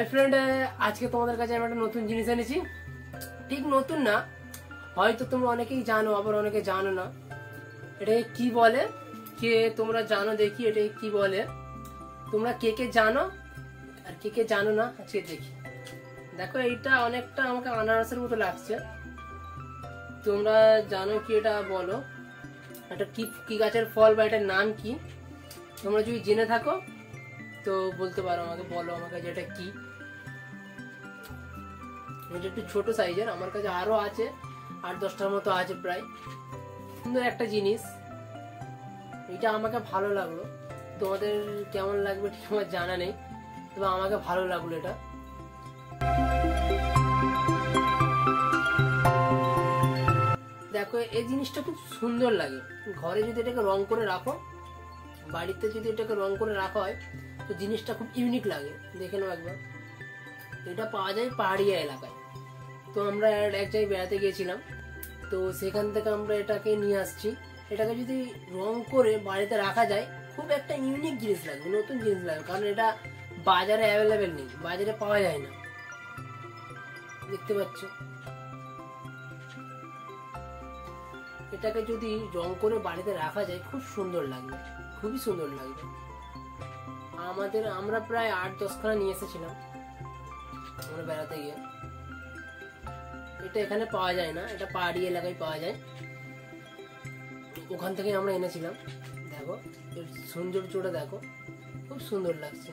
Hi friend, আজকে তোমাদের কাছে আমি একটা নতুন জিনিস এনেছি। ঠিক নতুন না, হয়তো তোমরা অনেকেই জানো, আবার অনেকে জানো না। এটাকে কি বলে, কে তোমরা জানো দেখি এটাকে কি বলে? তোমরা কে কে জানো আর কে কে জানো না আজকে দেখি। দেখো, এইটা অনেকটা আমাকে আনারসের মতো লাগছে। তোমরা জানো কি এটা? বলো এটা কি কি গাছের ফল বা এটার নাম কি? তোমরা যদি জেনে থাকো তো বলতে পারো আমাকে, বলো আমাকে যে এটা কি। এটা একটু ছোট সাইজের, আমার কাছে আরো আছে, 8-10টার মতো আছে প্রায়। সুন্দর একটা জিনিস, এটা আমাকে ভালো লাগলো। তোমাদের কেমন লাগবে ঠিক আমার জানা নেই, তবে আমাকে ভালো লাগলো এটা। দেখো, এই জিনিসটা খুব সুন্দর লাগে। ঘরে যদি এটাকে রং করে রাখো, বাড়িতে যদি এটাকে রং করে রাখা হয় তো জিনিসটা খুব ইউনিক লাগে। দেখে নাও একবার। এটা পাওয়া যায় পাহাড়িয়া এলাকায়। তো আমরা এক জায়গায় বেড়াতে গিয়েছিলাম, তো সেখান থেকে আমরা এটাকে নিয়ে আসছি। এটাকে যদি রং করে বাড়িতে রাখা যায়, খুব একটা ইউনিক জিনিস লাগবে, নতুন জিনিস লাগবে, কারণ এটা বাজারে অ্যাভেলেবেল নেই, বাজারে পাওয়া যায় না। দেখতে পাচ্ছ, এটাকে যদি রং করে বাড়িতে রাখা যায় খুব সুন্দর লাগবে, খুবই সুন্দর লাগবে। আমরা প্রায় 8-10খানা নিয়ে এসেছিলাম আমরা বেড়াতে গিয়ে। এটা এখানে পাওয়া যায় না, এটা পাহাড়ি এলাকায় পাওয়া যায়, ওখান থেকে আমরা এনেছিলাম। দেখো এর সৌন্দর্যটা দেখো, খুব সুন্দর লাগছে।